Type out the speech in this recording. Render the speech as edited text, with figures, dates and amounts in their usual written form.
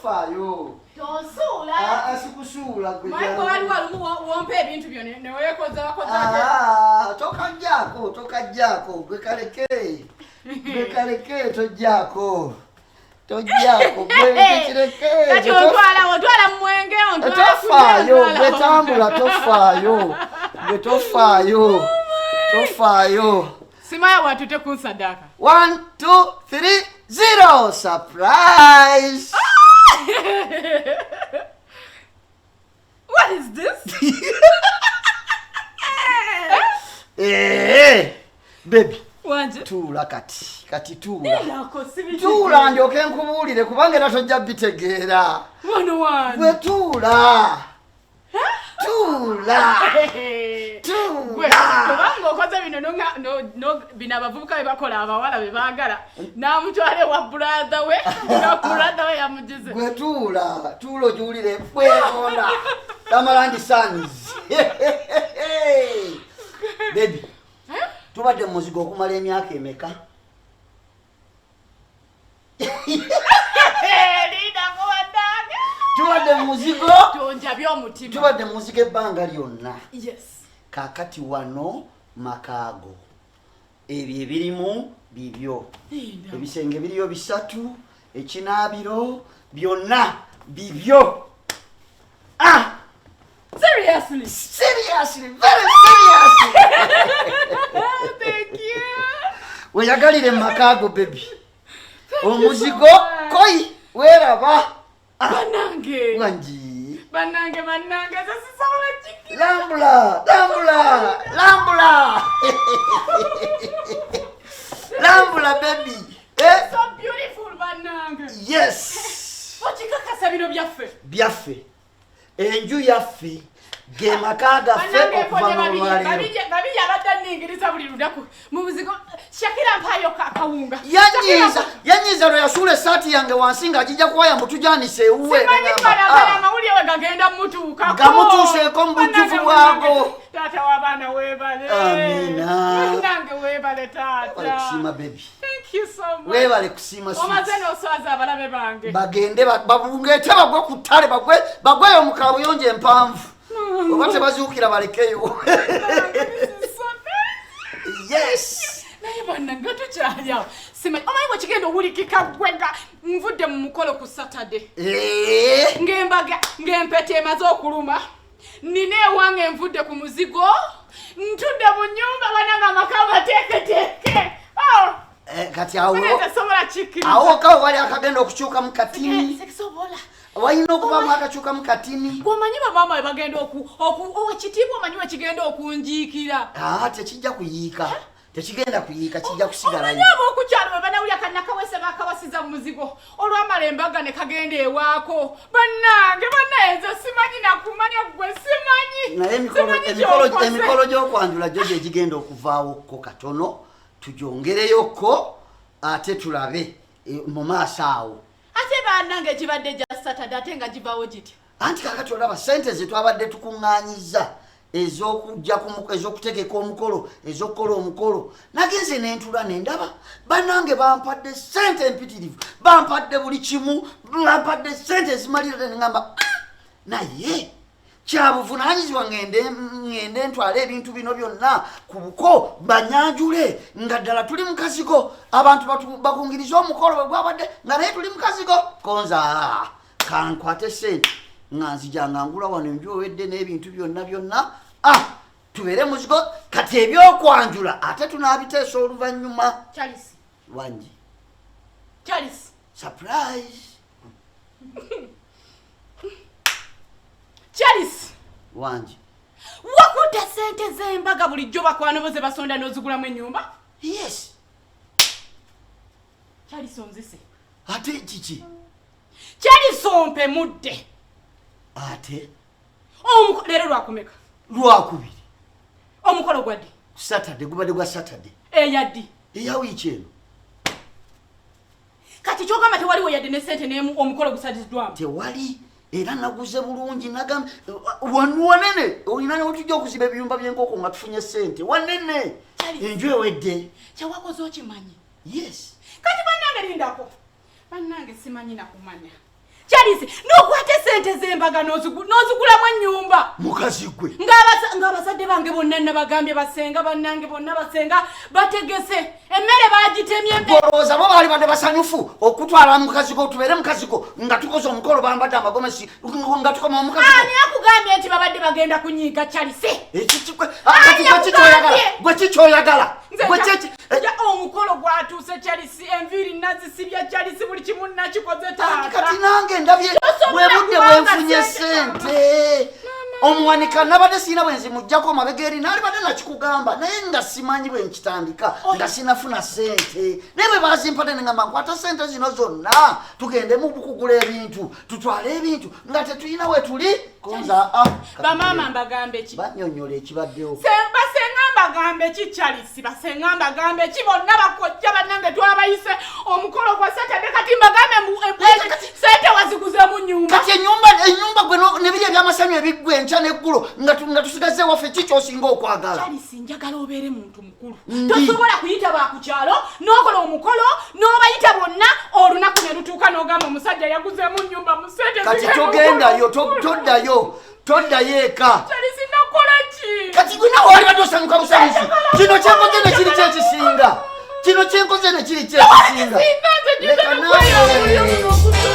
tofayo. Tosula. Asikusula gwe. Mwangu wali wompe ebintu byo ne wekoza wakoza. Tokajjako gwe kaleke. Gwe kaleke tojjako. Tojjako gwe kireke. Kati otwala mwenge tofayo gwe tambula tofayo. Simaya watute kunsadaka. 1 2 3 0 surprise. What is this? Baby. Wanje. Tula kati tula. Tula njoke nkubuulire kubanga era tojja bitegeera. Wano. Gwe tula. Tula. Kubanga okoze bino no binabavubuka bebakola abawala bebaagala namutwale wa brother we yamugize. Gwe tula ojulire kwegona. Tamarandi Sons. Baby. Tubadde muzigo okumala emyaka emeka? Tubadde muzigo? Tonjabye omutima. Tubadde muzigo ebbanga lyonna. Yes. Kakati wano makaago. Ebyo ebirimu bibyo. Ebisenge biriyo 3, ekinaabiro byonna bibyo. Seriously, very seriously. Thank you. Weyagalire makaago baby. Omuzigo koi weraba. Banange. Wanji. Banange sasisaula chiki. Lambula. Lambula baby. So beautiful banange. Yes. Ochikakasa bino byaffe. Enju yaffe. Ge makaaga ffe okuva mu lwaliro. Babiri abadde ningiriza buli ludaku. Mu buzigo Shakira mpayo kakawunga. Yanyiza lwe yasuula essaati yange wansi ng'agijja kuwaya mutujanise ewuwe. Simanyi bana mawulire we gagenda mutuukako. Gamutuuseeko mu bujjuvu bwago. Taata w'abaana weebale. Amina. Nange weebale taata. Wale kusiima baby. Thank you so much. Weebale kusiima sweet. Omaze n'oswaza abalabe bange. Bagende babungeete bagwe ku ttale bagweyo mu kaabuyonjo empanvu. Oba tebazuukira balekeyo. Yes. Naye bannange tukyalyawo. Simanyi omanyi bwe kigenda owulikika gwega nvudde mu mukolo ku Saturday. Ng'embaga ng'empeta emaze okuluma. Nina ewange nvudde ku muzigo. Ntudde mu nnyumba bananga amaka amateeketeeke. Kati awo tesobola kikkiriza. Awo kawo wali akagenda okukyuka mu katini. Sekisobola. Wayina okubaamu akakyuka mu katini. Omanyi bamaama bagenda ekitiibwa omanyi we kigenda okunjiikira. Tekijja kuyiika. Tekigenda kuyiika kijja kusigalayo. Omanyi ab'okukyalo bwe banawulira kannakawese baakawasiza mu muzigo. Olwamala embaga ne kagenda ewaako. Bannange nze simanyi nakumanya gwe simanyi. Naye emikolo gy'okwanjula gyo gye gigenda okuvaawokko katono. Tugyongereyokko ate tulabe mu maaso awo. Ate bannange ekibadde gya Saturday ate nga givaawo giti. Anti kakati olaba ssente ze twabadde tukuŋŋaanyiza ez'okutegeka omukolo ez'okukola omukolo nagenze n'entula ne ndaba bannange bampadde ssente empitirivu bampadde buli kimu bampadde ssente ezimalira ne ngamba naye kyabuvunaanyizibwa ngende ntwale ebintu bino byonna ku buko banyanjule nga ddala tuli mu kazigo abantu bakungiriza omukolo bwe gwabadde nga naye tuli mu kazigo konza kankwate ssente nga nzijanga ngula wano enju owedde n'ebintu byonna tubeere muzigo kati ebyokwanjula ate tunaabiteesa oluvannyuma. Charles wangi Charles surprise. Charles wangi wakutte ssente z'embaga bulijjo bakwano ze basonda n'ozigulamu ennyumba. Yes. Charles onzise ate kiki Charles ompe mudde ate leero lwakumeka lwakubiri omukolo gwaddi Saturday gubadde gwa Saturday eyaddi eya wiiki eno kati kyogamba tewaliwo yadde ne ssente n'emu omukolo gusaliddwamu tewali era naguze bulungi nagamba wanene olina ne wetujja okuziba ebiyumba by'enkoko nga tufunye ssente wanene enju ewedde kyewakoze okimanyi. Yes. Kati bannange lindako bannange simanyi nakumanya Charles nokwate sente zembaga nozigulamu ennyumba mukazi gwe ng'abazadde bange bonna nabagambye basenga bannange bonna basenga bategese emmere bagitemye olowooza bo baali badde basanyufu okutwala mukazi gwe tubeere mukazi gwe nga tukoze omukolo bambadde amagomesi nga tukoma omukazi ani akugambye nti babadde bagenda kunyiiga Charles gwe kikyoyagala omukolo gwatuuse Charles enviiri nazisibya Charles buli kimu nakikoze taata kati nange ndabye bwe budde bwenfunye sente omuwanika nabadde siina bwenzimujjako mabega eri naali badde nakikugamba naye nga simanyi bwe nkitandika nga sinafuna sente naye bwe bazimpadde nengamba nkwata sente zino zonna tugende mu kugula ebintu tutwale ebintu nga tetulina we tuli konza bamaama mbagambe ki banyonyola ekibaddewo basenga mbagambe ki Charles basenga mbagambe ki bonna bakojja bannange twabayise omukolo gwa Saturday kati mbagambe sente waziguzemu nyumba kati ennyumba gwe nebiri ebyamasanyu ebiggwe enkya n'eggulo nga tusigaze waffe kikyosinga okwagala Charles njagala obeere muntu mukulu tosobola kuyita bakukyalo n'okola omukolo n'obayita bonna olunaku ne lutuuka n'ogamba omusajja yaguzeemu nyumba mu sente kati togendayo toddayo eka Charles nakola ki kati gwe nawe wali badde osanyuka busanyusi kino kyenkoze ne kiri kyekisinga leka nawe